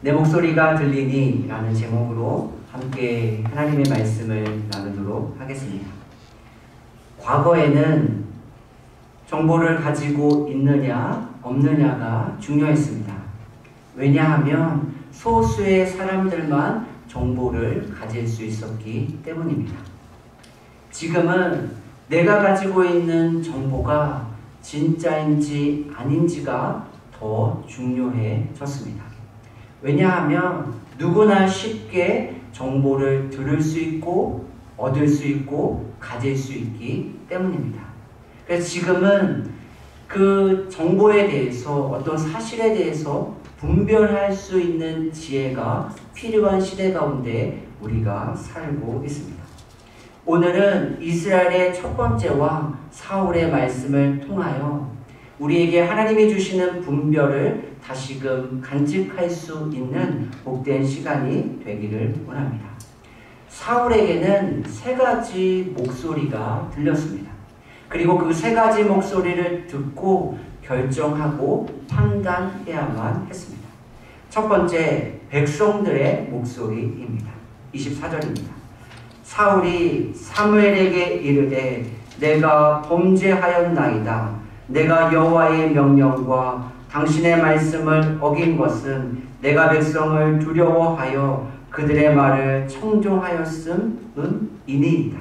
내 목소리가 들리니 라는 제목으로 함께 하나님의 말씀을 나누도록 하겠습니다. 과거에는 정보를 가지고 있느냐 없느냐가 중요했습니다. 왜냐하면 소수의 사람들만 정보를 가질 수 있었기 때문입니다. 지금은 내가 가지고 있는 정보가 진짜인지 아닌지가 더 중요해졌습니다. 왜냐하면 누구나 쉽게 정보를 들을 수 있고 얻을 수 있고 가질 수 있기 때문입니다. 그래서 지금은 그 정보에 대해서 어떤 사실에 대해서 분별할 수 있는 지혜가 필요한 시대 가운데 우리가 살고 있습니다. 오늘은 이스라엘의 첫 번째와 사울의 말씀을 통하여 우리에게 하나님이 주시는 분별을 다시금 간직할 수 있는 복된 시간이 되기를 원합니다. 사울에게는 세 가지 목소리가 들렸습니다. 그리고 그 세 가지 목소리를 듣고 결정하고 판단해야만 했습니다. 첫 번째, 백성들의 목소리입니다. 24절입니다. 사울이 사무엘에게 이르되 내가 범죄하였나이다. 내가 여호와의 명령과 당신의 말씀을 어긴 것은 내가 백성을 두려워하여 그들의 말을 청종하였음이니이다.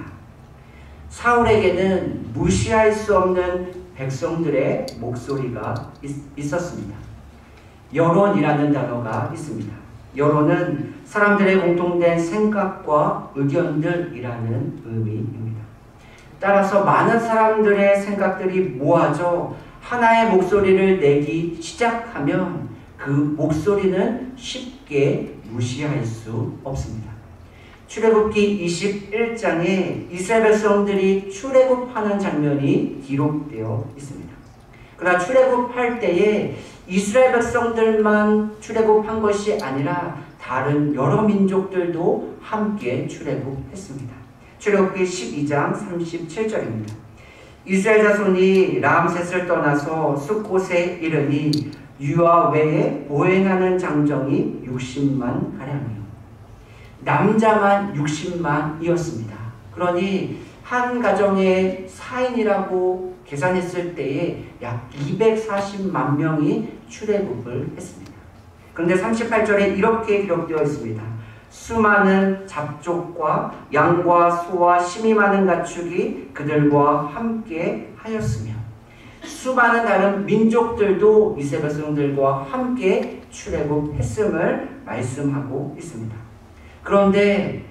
사울에게는 무시할 수 없는 백성들의 목소리가 있었습니다. 여론이라는 단어가 있습니다. 여론은 사람들의 공통된 생각과 의견들이라는 의미입니다. 따라서 많은 사람들의 생각들이 모아져 하나의 목소리를 내기 시작하면 그 목소리는 쉽게 무시할 수 없습니다. 출애굽기 21장에 이스라엘 백성들이 출애굽하는 장면이 기록되어 있습니다. 그러나 출애굽할 때에 이스라엘 백성들만 출애굽한 것이 아니라 다른 여러 민족들도 함께 출애굽했습니다. 출애굽기 12장 37절입니다. 이스라엘 자손이 람셋을 떠나서 숫곳에 이르니 유아 외에 보행하는 장정이 60만 가량이요. 남자만 60만이었습니다. 그러니 한 가정의 4인이라고 계산했을 때에 약 240만 명이 출애굽을 했습니다. 그런데 38절에 이렇게 기록되어 있습니다. 수많은 잡족과 양과 소와 심이 많은 가축이 그들과 함께 하였으며 수많은 다른 민족들도 이스라엘 백성들과 함께 출애굽했음을 말씀하고 있습니다. 그런데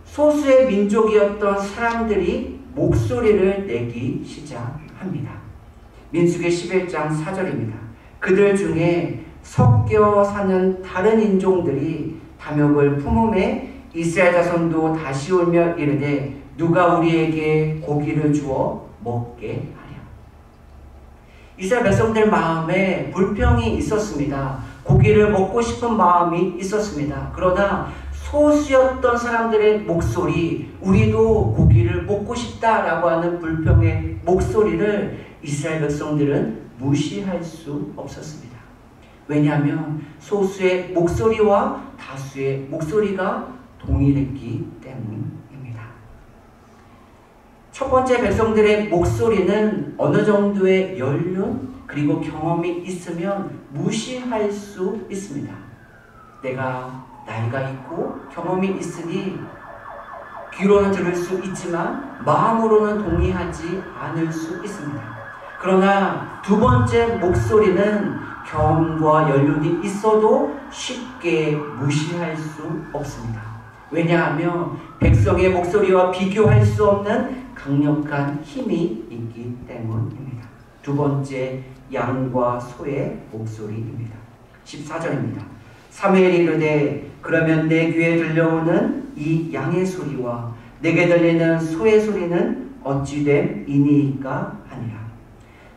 소수의 민족이었던 사람들이 목소리를 내기 시작합니다. 민수기 11장 4절입니다. 그들 중에 섞여 사는 다른 인종들이 탐욕을 품음에 이스라엘 자손도 다시 울며 이르되 누가 우리에게 고기를 주어 먹게 하랴. 이스라엘 백성들 마음에 불평이 있었습니다. 고기를 먹고 싶은 마음이 있었습니다. 그러나 소수였던 사람들의 목소리, 우리도 고기를 먹고 싶다라고 하는 불평의 목소리를 이스라엘 백성들은 무시할 수 없었습니다. 왜냐하면 소수의 목소리와 다수의 목소리가 동일했기 때문입니다. 첫 번째 백성들의 목소리는 어느 정도의 연륜 그리고 경험이 있으면 무시할 수 있습니다. 내가 나이가 있고 경험이 있으니 귀로는 들을 수 있지만 마음으로는 동의하지 않을 수 있습니다. 그러나 두 번째 목소리는 경험과 연륜이 있어도 쉽게 무시할 수 없습니다. 왜냐하면 백성의 목소리와 비교할 수 없는 강력한 힘이 있기 때문입니다. 두 번째, 양과 소의 목소리입니다. 14절입니다. 사무엘이 이르되 그러면 내 귀에 들려오는 이 양의 소리와 내게 들리는 소의 소리는 어찌 됨이니까 하니라.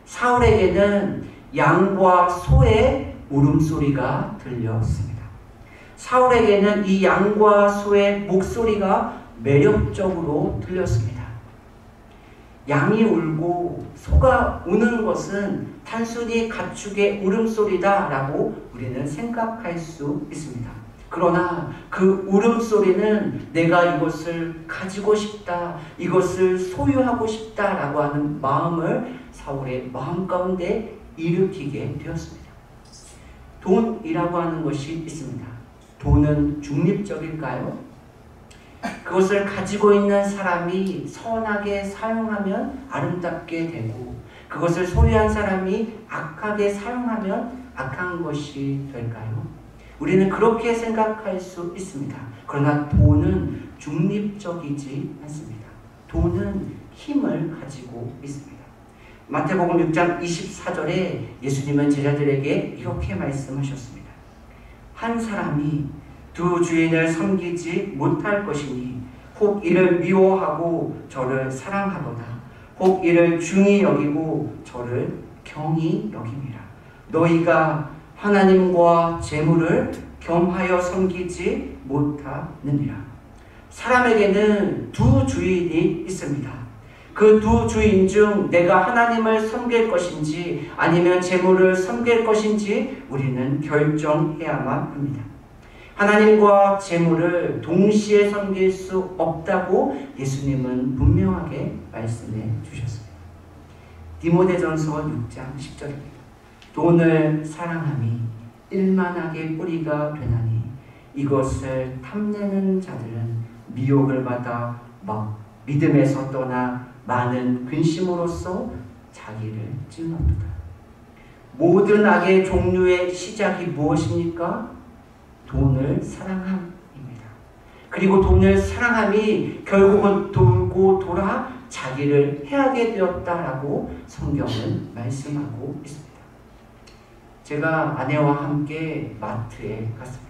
사울에게는 양과 소의 울음소리가 들렸습니다. 사울에게는 이 양과 소의 목소리가 매력적으로 들렸습니다. 양이 울고 소가 우는 것은 단순히 가축의 울음소리다라고 우리는 생각할 수 있습니다. 그러나 그 울음소리는 내가 이것을 가지고 싶다, 이것을 소유하고 싶다라고 하는 마음을 사울의 마음 가운데 일으키게 되었습니다. 돈이라고 하는 것이 있습니다. 돈은 중립적일까요? 그것을 가지고 있는 사람이 선하게 사용하면 아름답게 되고, 그것을 소유한 사람이 악하게 사용하면 악한 것이 될까요? 우리는 그렇게 생각할 수 있습니다. 그러나 돈은 중립적이지 않습니다. 돈은 힘을 가지고 있습니다. 마태복음 6장 24절에 예수님은 제자들에게 이렇게 말씀하셨습니다. 한 사람이 두 주인을 섬기지 못할 것이니 혹 이를 미워하고 저를 사랑하거나 혹 이를 중히 여기고 저를 경히 여김이라. 너희가 하나님과 재물을 겸하여 섬기지 못하느니라. 사람에게는 두 주인이 있습니다. 그 두 주인 중 내가 하나님을 섬길 것인지 아니면 재물을 섬길 것인지 우리는 결정해야만 합니다. 하나님과 재물을 동시에 섬길 수 없다고 예수님은 분명하게 말씀해 주셨습니다. 디모데전서 6장 10절입니다. 돈을 사랑함이 일만하게 뿌리가 되나니 이것을 탐내는 자들은 미혹을 받아 믿음에서 떠나 많은 근심으로써 자기를 찔렀도다. 모든 악의 종류의 시작이 무엇입니까? 돈을 사랑함입니다. 그리고 돈을 사랑함이 결국은 돌고 돌아 자기를 해하게 되었다라고 성경은 말씀하고 있습니다. 제가 아내와 함께 마트에 갔습니다.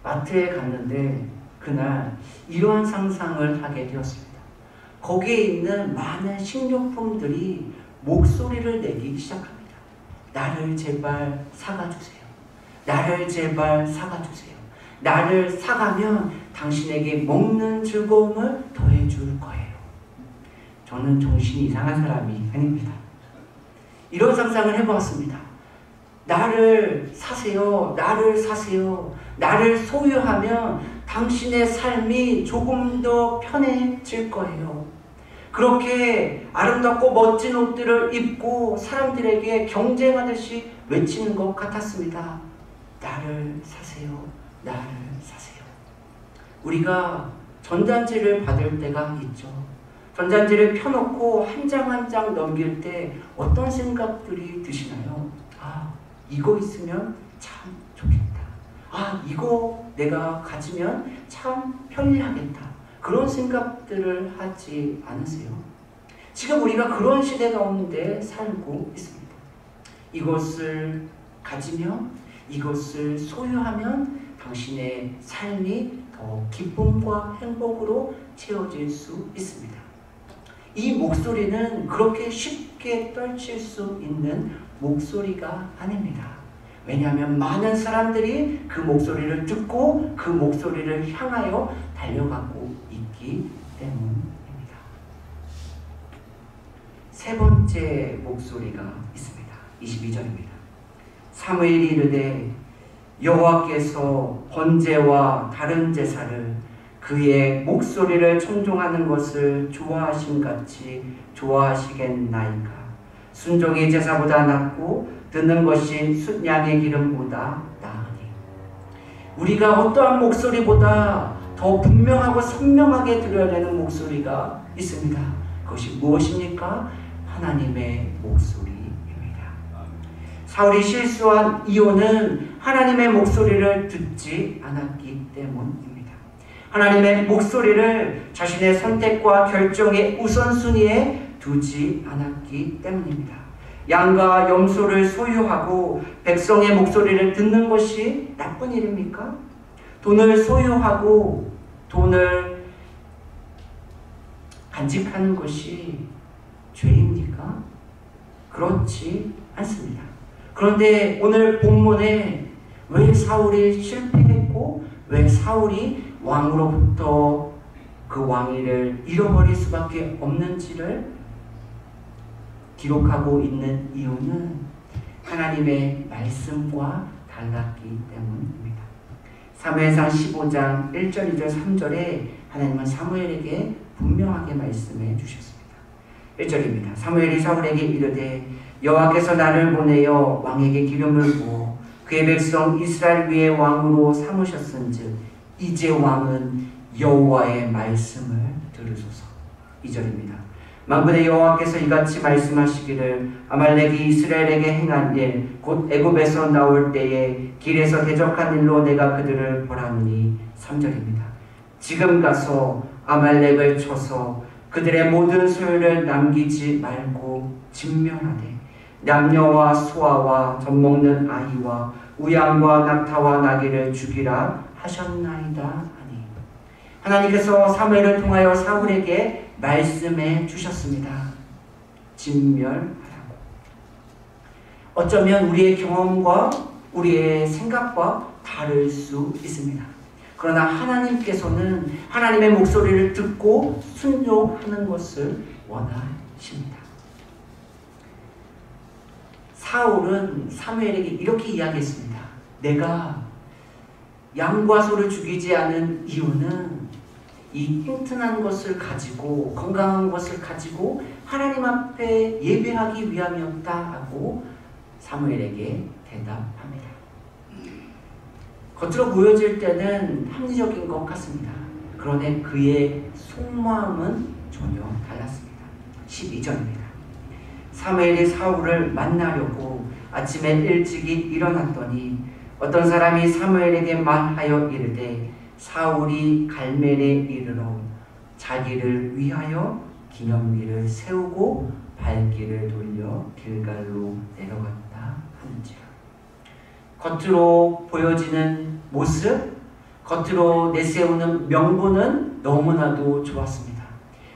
마트에 갔는데 그날 이러한 상상을 하게 되었습니다. 거기에 있는 많은 식료품들이 목소리를 내기 시작합니다. 나를 제발 사가주세요. 나를 제발 사가주세요. 나를 사가면 당신에게 먹는 즐거움을 더해줄 거예요. 저는 정신이 이상한 사람이 아닙니다. 이런 상상을 해보았습니다. 나를 사세요. 나를 사세요. 나를 소유하면 당신의 삶이 조금 더 편해질 거예요. 그렇게 아름답고 멋진 옷들을 입고 사람들에게 경쟁하듯이 외치는 것 같았습니다. 나를 사세요. 나를 사세요. 우리가 전단지를 받을 때가 있죠. 전단지를 펴놓고 한 장 한 장 넘길 때 어떤 생각들이 드시나요? 아, 이거 있으면 참 좋겠다. 아, 이거 내가 가지면 참 편리하겠다. 그런 생각들을 하지 않으세요? 지금 우리가 그런 시대 가운데 살고 있습니다. 이것을 가지면, 이것을 소유하면 당신의 삶이 더 기쁨과 행복으로 채워질 수 있습니다. 이 목소리는 그렇게 쉽게 떨칠 수 있는 목소리가 아닙니다. 왜냐하면 많은 사람들이 그 목소리를 듣고 그 목소리를 향하여 달려가고 있기 때문입니다. 세 번째 목소리가 있습니다. 22절입니다. 사무엘이 이르되 여호와께서 번제와 다른 제사를 그의 목소리를 청종하는 것을 좋아하심같이 좋아하시겠나이까. 순종의 제사보다 낫고 듣는 것이 숫양의 기름보다 나으니. 우리가 어떠한 목소리보다 더 분명하고 선명하게 들어야 되는 목소리가 있습니다. 그것이 무엇입니까? 하나님의 목소리입니다. 사울이 실수한 이유는 하나님의 목소리를 듣지 않았기 때문입니다. 하나님의 목소리를 자신의 선택과 결정의 우선순위에 두지 않았기 때문입니다. 양과 염소를 소유하고 백성의 목소리를 듣는 것이 나쁜 일입니까? 돈을 소유하고 돈을 간직하는 것이 죄입니까? 그렇지 않습니다. 그런데 오늘 본문에 왜 사울이 실패했고 왜 사울이 왕으로부터 그 그 왕위를 잃어버릴 수밖에 없는지를 기록하고 있는 이유는 하나님의 말씀과 달랐기 때문입니다. 사무엘상 15장 1절, 2절, 3절에 하나님은 사무엘에게 분명하게 말씀해 주셨습니다. 1절입니다. 사무엘이 사울에게 이르되 여호와께서 나를 보내어 왕에게 기름을 부어 그의 백성 이스라엘 위에 왕으로 삼으셨은즉 이제 왕은 여호와의 말씀을 들으소서. 2절입니다. 만군의 여호와께서 이같이 말씀하시기를 아말렉이 이스라엘에게 행한 일 곧 애굽에서 나올 때에 길에서 대적한 일로 내가 그들을 벌하노니. 3절입니다. 지금 가서 아말렉을 쳐서 그들의 모든 소유를 남기지 말고 진멸하되 남녀와 소아와 젖먹는 아이와 우양과 낙타와 나귀를 죽이라 하셨나이다 하니. 하나님께서 사무엘을 통하여 사울에게 말씀해 주셨습니다. 진멸하라고. 어쩌면 우리의 경험과 우리의 생각과 다를 수 있습니다. 그러나 하나님께서는 하나님의 목소리를 듣고 순종하는 것을 원하십니다. 사울은 사무엘에게 이렇게 이야기했습니다. 내가 양과 소를 죽이지 않은 이유는 이 튼튼한 것을 가지고 건강한 것을 가지고 하나님 앞에 예배하기 위함이었다라고 사무엘에게 대답합니다. 겉으로 보여질 때는 합리적인 것 같습니다. 그런데 그의 속마음은 전혀 달랐습니다. 12절입니다. 사무엘이 사울을 만나려고 아침에 일찍이 일어났더니 어떤 사람이 사무엘에게 말하여 이르되 사울이 갈멜에 이르러 자기를 위하여 기념비를 세우고 발길을 돌려 길갈로 내려갔다 하는지라. 겉으로 보여지는 모습, 겉으로 내세우는 명분은 너무나도 좋았습니다.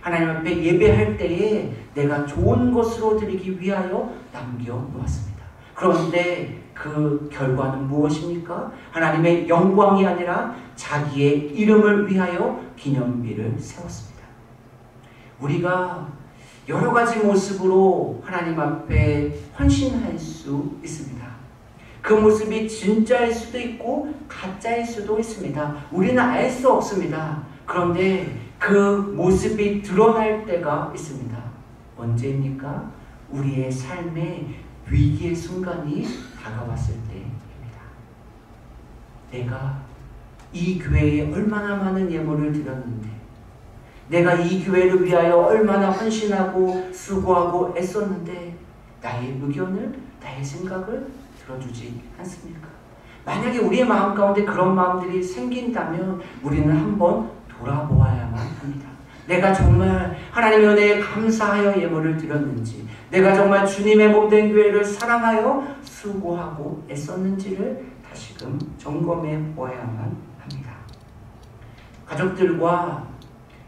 하나님 앞에 예배할 때에 내가 좋은 것으로 드리기 위하여 남겨놓았습니다. 그런데 그 결과는 무엇입니까? 하나님의 영광이 아니라 자기의 이름을 위하여 기념비를 세웠습니다. 우리가 여러 가지 모습으로 하나님 앞에 헌신할 수 있습니다. 그 모습이 진짜일 수도 있고 가짜일 수도 있습니다. 우리는 알 수 없습니다. 그런데 그 모습이 드러날 때가 있습니다. 언제입니까? 우리의 삶에 위기의 순간이 다가왔을 때입니다. 내가 이 교회에 얼마나 많은 예물을 드렸는데, 내가 이 교회를 위하여 얼마나 헌신하고 수고하고 애썼는데 나의 의견을, 나의 생각을 들어주지 않습니까? 만약에 우리의 마음 가운데 그런 마음들이 생긴다면 우리는 한번 돌아보아야만 합니다. 내가 정말 하나님의 은혜에 감사하여 예물을 드렸는지, 내가 정말 주님의 몸된 교회를 사랑하여 수고하고 애썼는지를 다시금 점검해 보아야만 합니다. 가족들과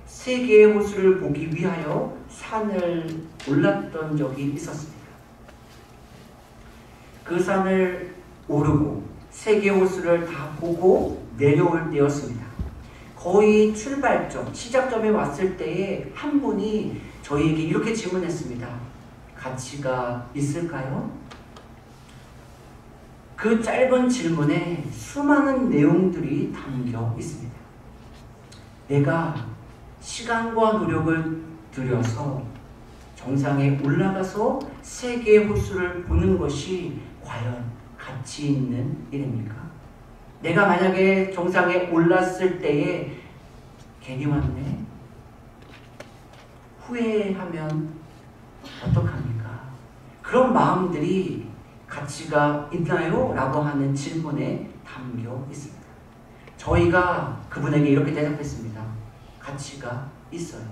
세계의 호수를 보기 위하여 산을 올랐던 적이 있었습니다. 그 산을 오르고 세계의 호수를 다 보고 내려올 때였습니다. 거의 출발점, 시작점에 왔을 때에 한 분이 저희에게 이렇게 질문했습니다. 가치가 있을까요? 그 짧은 질문에 수많은 내용들이 담겨 있습니다. 내가 시간과 노력을 들여서 정상에 올라가서 세계의 호수를 보는 것이 과연 가치 있는 일입니까? 내가 만약에 정상에 올랐을 때에 괜히 왔네, 후회하면 어떡합니까? 그런 마음들이 가치가 있나요? 라고 하는 질문에 담겨 있습니다. 저희가 그분에게 이렇게 대답했습니다. 가치가 있어요.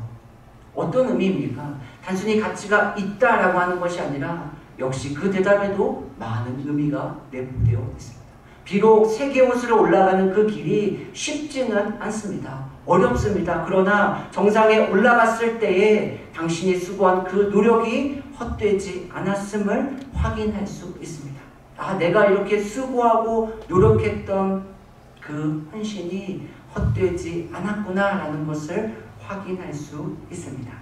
어떤 의미입니까? 단순히 가치가 있다라고 하는 것이 아니라 역시 그 대답에도 많은 의미가 내포되어 있습니다. 비록 세계 호수로 올라가는 그 길이 쉽지는 않습니다. 어렵습니다. 그러나 정상에 올라갔을 때에 당신이 수고한 그 노력이 헛되지 않았음을 확인할 수 있습니다. 아, 내가 이렇게 수고하고 노력했던 그 헌신이 헛되지 않았구나 라는 것을 확인할 수 있습니다.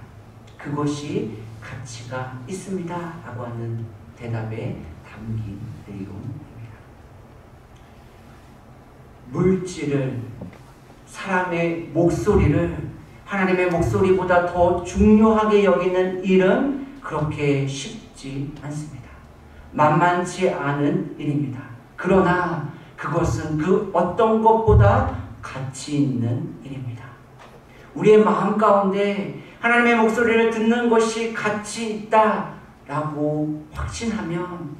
그것이 가치가 있습니다 라고 하는 대답에 담긴 내용입니다. 물질을, 사람의 목소리를 하나님의 목소리보다 더 중요하게 여기는 일은 그렇게 쉽지 않습니다. 만만치 않은 일입니다. 그러나 그것은 그 어떤 것보다 가치 있는 일입니다. 우리의 마음 가운데 하나님의 목소리를 듣는 것이 가치 있다라고 확신하면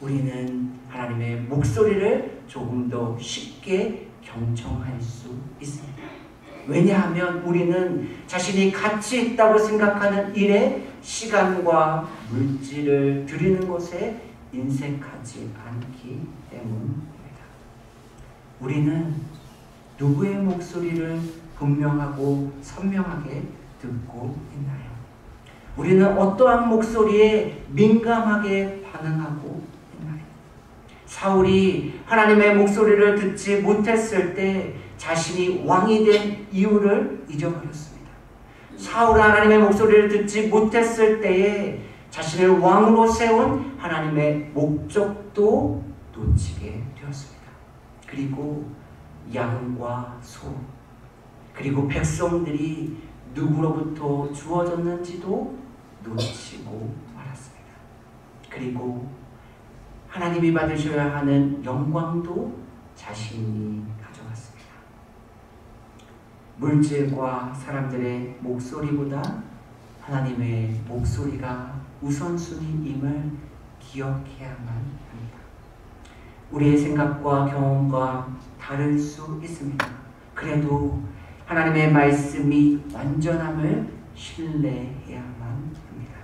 우리는 하나님의 목소리를 조금 더 쉽게 경청할 수 있습니다. 왜냐하면 우리는 자신이 가치 있다고 생각하는 일에 시간과 물질을 들이는 것에 인색하지 않기 때문입니다. 우리는 누구의 목소리를 분명하고 선명하게 듣고 있나요? 우리는 어떠한 목소리에 민감하게 반응하고 있나요? 사울이 하나님의 목소리를 듣지 못했을 때 자신이 왕이 된 이유를 잊어버렸습니다. 사울은 하나님의 목소리를 듣지 못했을 때에 자신을 왕으로 세운 하나님의 목적도 놓치게 되었습니다. 그리고 양과 소, 그리고 백성들이 누구로부터 주어졌는지도 놓치고 말았습니다. 그리고 하나님이 받으셔야 하는 영광도 자신이 가져갔습니다. 물질과 사람들의 목소리보다 하나님의 목소리가 우선순위임을 기억해야만 합니다. 우리의 생각과 경험과 다를 수 있습니다. 그래도 하나님의 말씀이 완전함을 신뢰해야만 합니다.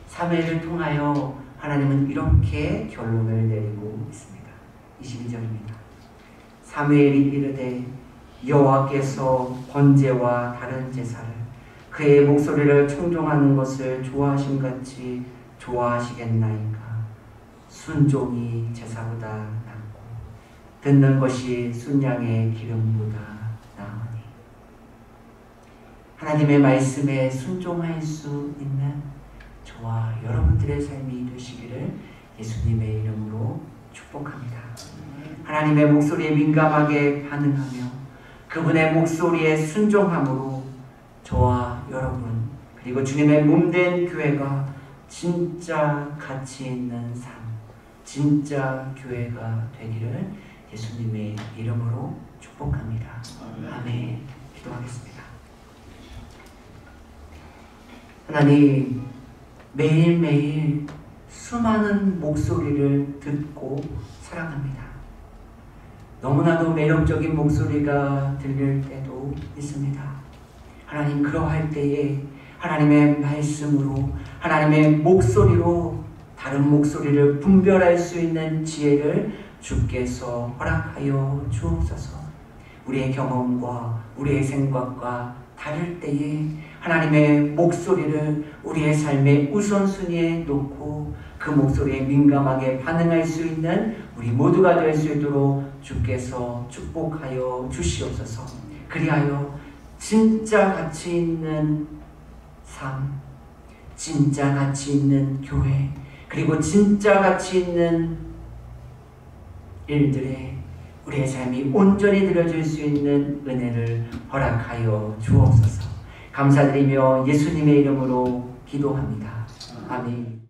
사무엘을 통하여 하나님은 이렇게 결론을 내리고 있습니다. 22절입니다. 사무엘이 이르되 여호와께서 번제와 다른 제사를 그의 목소리를 청종하는 것을 좋아하심같이 좋아하시겠나이까. 순종이 제사보다 낫고 듣는 것이 순양의 기름보다 나으니. 하나님의 말씀에 순종할 수 있는 저와 여러분들의 삶이 되시기를 예수님의 이름으로 축복합니다. 하나님의 목소리에 민감하게 반응하며 그분의 목소리에 순종함으로 저와 여러분 그리고 주님의 몸된 교회가 진짜 가치 있는 삶, 진짜 교회가 되기를 예수님의 이름으로 축복합니다. 아멘. 기도하겠습니다. 하나님, 매일매일 수많은 목소리를 듣고 살아갑니다. 너무나도 매력적인 목소리가 들릴 때도 있습니다. 하나님, 그러할 때에 하나님의 말씀으로, 하나님의 목소리로 다른 목소리를 분별할 수 있는 지혜를 주께서 허락하여 주옵소서. 우리의 경험과 우리의 생각과 다를 때에 하나님의 목소리를 우리의 삶의 우선순위에 놓고 그 목소리에 민감하게 반응할 수 있는 우리 모두가 될 수 있도록 주께서 축복하여 주시옵소서. 그리하여 진짜 가치 있는 삶, 진짜 가치 있는 교회, 그리고 진짜 가치 있는 일들에 우리의 삶이 온전히 드려질 수 있는 은혜를 허락하여 주옵소서. 감사드리며 예수님의 이름으로 기도합니다. 아멘.